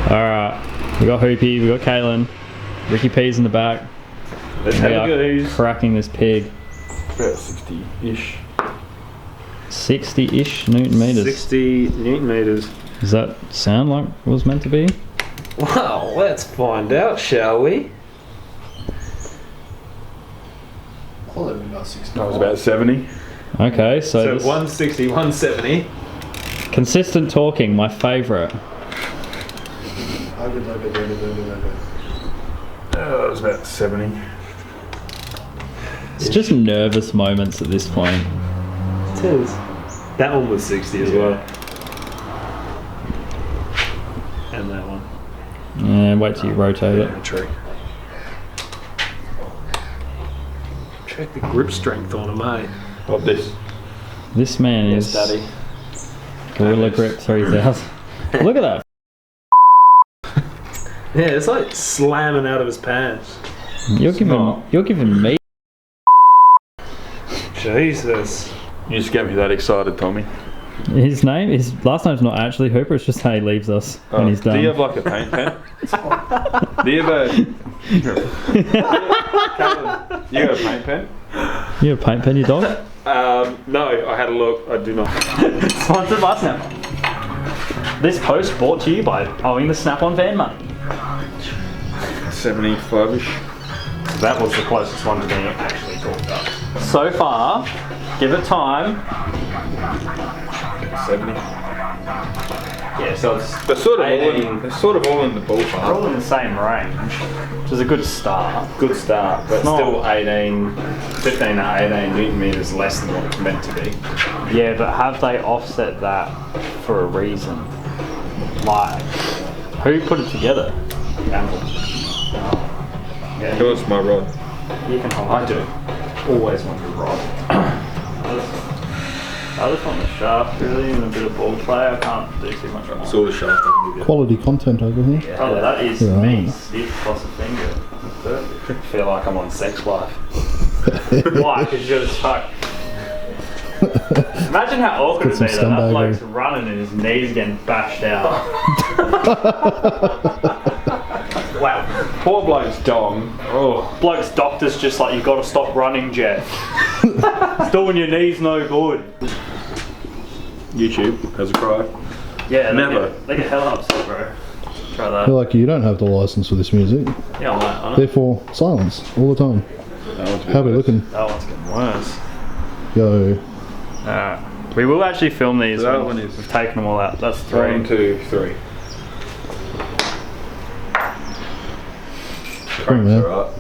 Alright, we got Hoopy, we got Kalin, Ricky P's in the back. Let's have a go. Cracking this pig. About 60-ish. 60-ish Newton meters. 60 Newton meters. Does that sound like it was meant to be? Well, let's find out, shall we? I'll let him about 60. That was about 70. Okay, so this 160, 170. consistent talking, my favourite. That was about 70. It's just nervous moments at this point. It is. That one was 60 as well. And that one. Yeah, wait till you rotate it. True. Check the grip strength on him, eh? Of this. This man Yes, is Daddy. Gorilla Grip 3000. Look at that. Yeah, it's like slamming out of his pants. You're giving me. Jesus. You just get me that excited, Tommy. His last name's not actually Hooper. It's just how he leaves us when he's done. Do you have like a paint pen? Do you have a... You got a paint pen? You have a paint pen, you dog? No, I had a look. I do not. Sponsored by Snap-on. This post brought to you by owing the Snap-on van money. 75-ish. That was the closest one to being actually talked up. So far, give it time. 70. Yeah, so it's They're sort of 18. they're sort of all in the They're all ballpark. in the same range, which is a good start. Good start, but not- still 15 to 18 Newton meters less than what it's meant to be. Yeah, but have they offset that for a reason? Like, who put it together? Ample. Yeah, Who wants my rod? you can hold I it. do. Always want your rod. I just want the shaft really and a bit of ball play. I can't do too much. It's all the shaft I can give you. Quality content over here. Oh, that is Yeah. me stiff across the finger. Perfect. I feel like I'm on Sex Life. Why? Because you got to tuck. Imagine how awkward it'd Get be some though. That scumbag bloke's running and his knees getting bashed out. Wow. Poor bloke's dong. Oh, bloke's doctor's just like, you've got to stop running, Jet. It's doing your knees no good. YouTube has a cry. Yeah, Never. They get hell upset, bro. Try I that. feel like you don't have the license for this music. Yeah, I might. I know. Therefore, silence all the time. That one's a bit How we worse. looking? That one's getting worse. Yo. We will actually film these. So that when one is- we've taken them all out. That's 3. 1, 2, 3. Come on, man. Alright.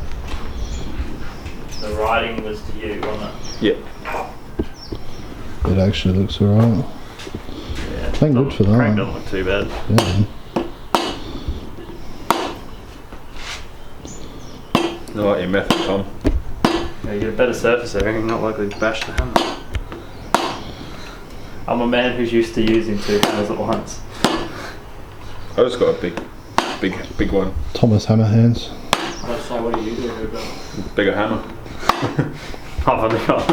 The writing was to you, wasn't it? Yeah. It actually looks alright. Yeah. Thank God for that. Crank doesn't look too bad. Yeah. I like your method, Tom. Yeah, you get a better surface area, you're not likely to bash the hammer. I'm a man who's used to using 2 hammers at once. I just got a big one. Thomas Hammer hands. Let's say, what do you do, Hooper? Bigger hammer. I've only got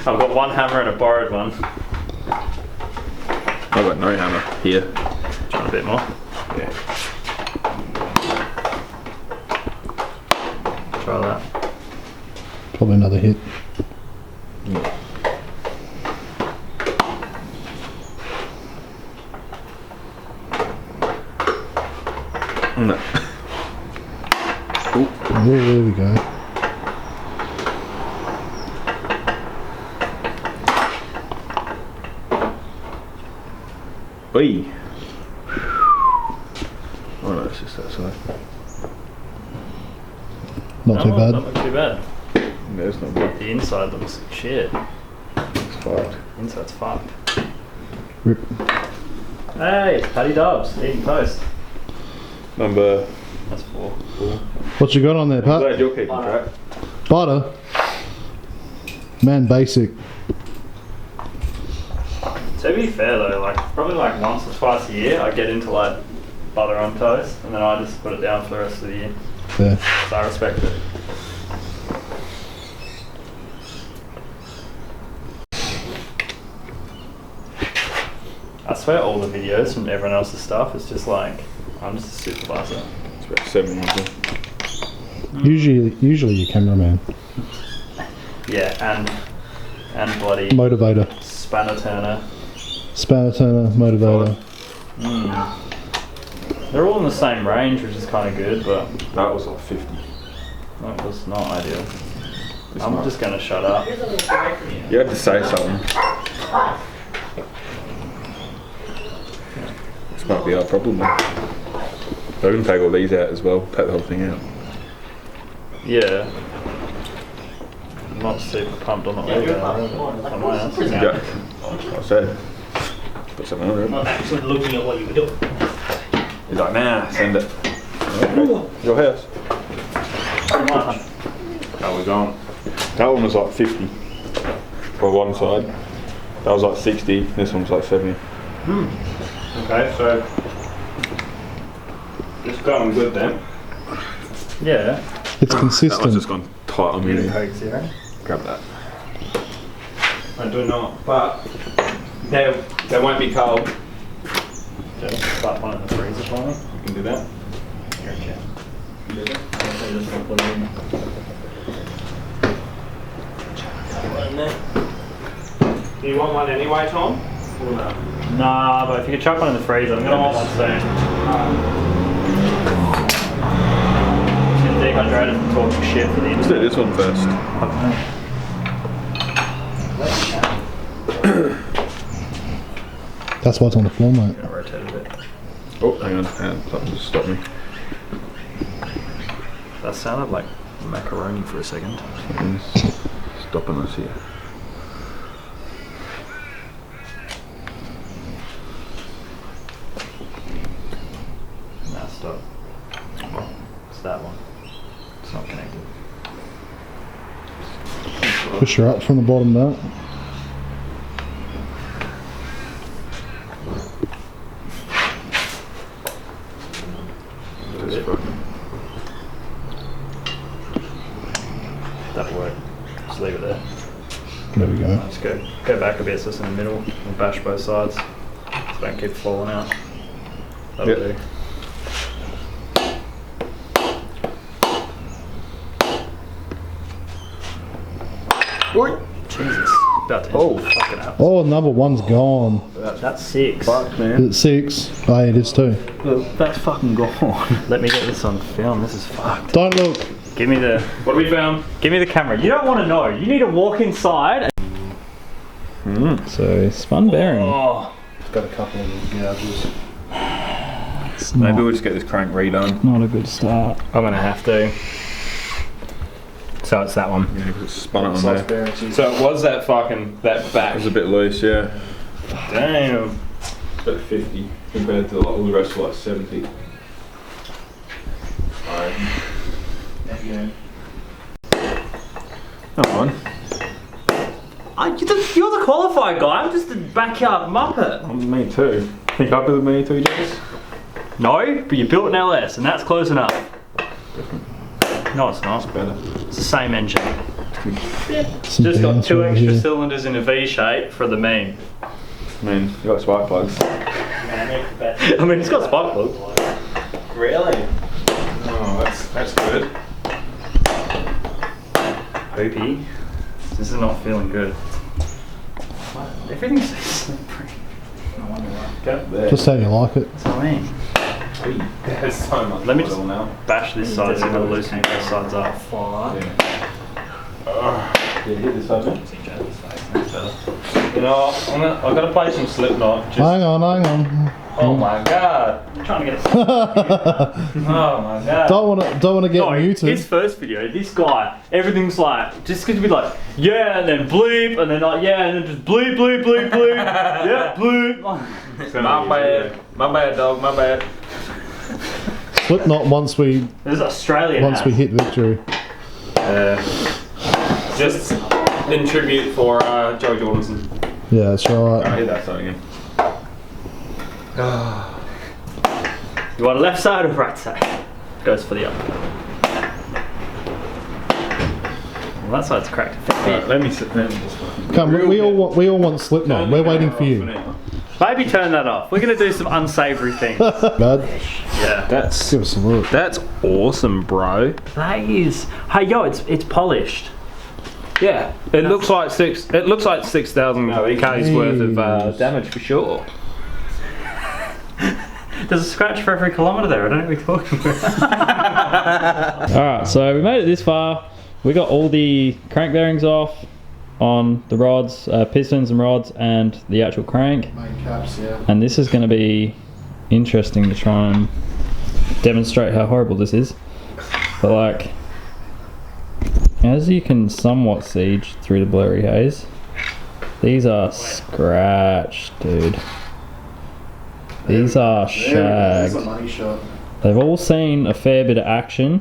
I've got one hammer and a borrowed one. I've got no hammer here. Do you want a bit more? Yeah. Try that. Probably another hit. No. Oh, there we go. Oi. Oh no, it's just that side. Not too bad. Not too bad. No, it's not good. The inside looks shit. It's fucked. Inside's fucked. Rip. Hey, it's Paddy Dubs, eating toast. Number. That's 4. What you got on there, I'm glad Pat? you're keeping track. Butter. Man, basic. To be fair though, like probably like once or twice a year I get into like butter on toast and then I just put it down for the rest of the year. There. So I respect it. I swear all the videos from everyone else's stuff is just like I'm just a supervisor. It's about 70, isn't it? Usually your cameraman. Yeah, and bloody Motivator. spanner turner. Spanner turner, motivator. They're all in the same range, which is kind of good, but That was like 50. that was not ideal. This I'm might- just gonna shut up. You had to say something. This might be our problem. Then. They're going to take all these out as well, take the whole thing out. Yeah. I'm not super pumped on the audio. Someone else. Yeah, I said. Put something on Not it. actually looking at what you were doing. He's like, nah, send it. Your house. Pretty much. How we going? That one was like 50 by one side. That was like 60. This one's like 70. Okay, so it's going good then. Yeah. It's That one's consistent. just gone tight on me. Coke Zero. Grab that. I do not, but they won't be cold. Just slap one in the freezer for me. You can do that. Okay. Do that. So just gonna put it in. Do you want one anyway, Tom? Or no? Nah, but if you could chuck one in the freezer, I'm gonna miss one soon. Just gonna dehydrate it from talking shit for the Let's do internet. this one first. That's why it's on the floor, mate. Gonna rotate a bit. Oh, hang on. Something just stopped me. That sounded like macaroni for a second. Something's stopping us here. Nah, stop. It's that one. It's not connected. Push her up from the bottom now. Just fucking. That'll work. Just leave it there. There we go. Just go back a bit so it's in the middle and bash both sides. So don't keep falling out. That'll Yep. do. Oi! Jesus. About to Oh. fucking hell. Oh, number one's gone. That's 6. Fuck, man. Is it 6? Oh, yeah, it is too. That's fucking gone. Let me get this on film. This is fucked. Don't look. Give me the What have we found? give me the camera. You don't want to know. You need to walk inside. So, Spun bearing. Oh. Got a couple of these gouges. Maybe we'll just get this crank redone. not a good start. I'm gonna have to. So it's that one. Yeah, 'cause it's spun it on there. It Bearings. So it was that back. was a bit loose, yeah. Damn. It's about 50 compared to like, all the rest were like 70. Alright. Come on. You're the qualified guy. I'm just a backyard muppet. Me too. Think up with me too, James? No, but you built an LS, and that's close enough. No, it's not. Better. It's the same engine. Some Just got bands 2 right extra here. cylinders in a V shape for the meme. I mean, you got spark plugs. I mean, it's got spark plugs. Really? Oh, that's good. Hoopy. This is not feeling good. Everything's so slippery. I wonder why. Go. There. Just how you like it. That's what I mean. There's so much Let me oil just now. bash this side so it'll loosen both sides up. Yeah, hit this over. You know, I've got to play some Slipknot. Just, Hang on. oh my god. I'm trying to get it. Oh my god. Don't wanna get No, muted. his first video, this guy, everything's like, just gonna be like, yeah, and then bleep, and then like, yeah, and then just bleep, bleep, bleep, bleep, yeah, bleep. My bad, dog. My bad. Slipknot once we This is Australian ass. hit victory. Just in tribute for Joe Jordanson. Yeah, that's right. I hit that side again. You want a left side or right side? Goes for the upper. Well, that side's cracked. Alright, let me just fucking. Come, we all want Slipknot. We're waiting for you. Maybe turn that off. We're gonna do some unsavoury things. Bad. Yeah. That's Give us a look. that's awesome, bro. That is. Hey, yo, it's polished. Yeah, it looks like 6,000 k's worth of damage for sure. There's a scratch for every kilometre there. I don't know what you're talking about. Alright, so we made it this far. We got all the crank bearings off on the rods, pistons and rods, and the actual crank. Main caps, yeah. And this is going to be interesting to try and demonstrate how horrible this is. But like, as you can somewhat see through the blurry haze, these are scratched, dude. These are shagged. It's a money shot. They've all seen a fair bit of action.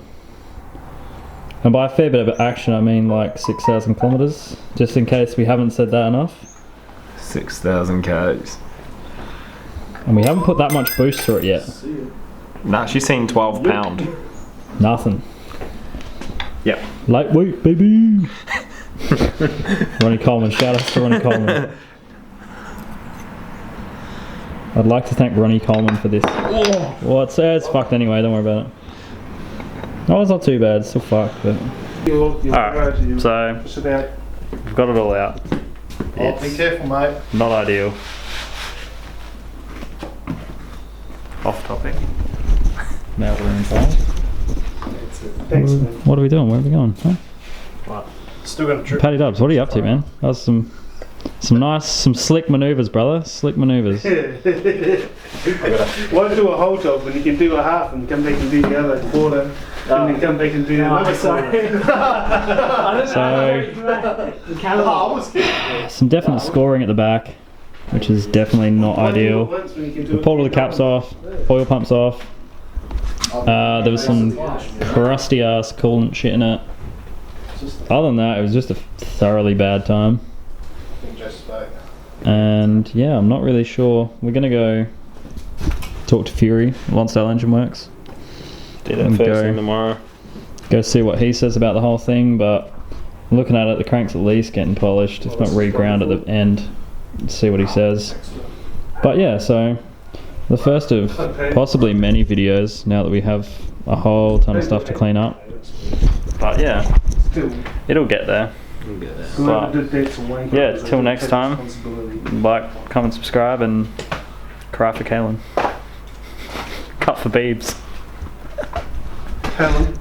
And by a fair bit of action, I mean like 6,000 kilometres, just in case we haven't said that enough. 6,000 k's. And we haven't put that much boost through it yet. Nah, she's seen 12 pound. Nothing. Yep. Lightweight, baby! Ronnie Coleman, shout out to Ronnie Coleman. I'd like to thank Ronnie Coleman for this. Well, it's fucked anyway, don't worry about it. Oh, it's not too bad, it's still fucked, but... Alright, so we've got it all out. Oh, be careful, mate. Not ideal. Off topic. Now we're involved. Thanks, man. What are we doing? Where are we going? Huh? What? Still got a trip. Paddy Dubs, what are you up to, man? That was some slick manoeuvres, brother. Slick manoeuvres. Why do a whole job when you can do a half and come back and do the other quarter and then come back and do another quarter? So, some definite scoring at the back, which is definitely not ideal. We pulled all the caps off, oil pumps off. There was some crusty ass coolant shit in it. Other than that, it was just a thoroughly bad time. And yeah, I'm not really sure. We're gonna go talk to Fury once that engine works. Do that first thing tomorrow. Go see what he says about the whole thing, but looking at it, the crank's at least getting polished, if not reground at the end. See what he says. But yeah, so the first of possibly many videos now that we have a whole ton of stuff to clean up. But yeah, it'll get there. But yeah, till next time, like, comment, subscribe, and cry for Kalin. Cut for Beebs. Kalin.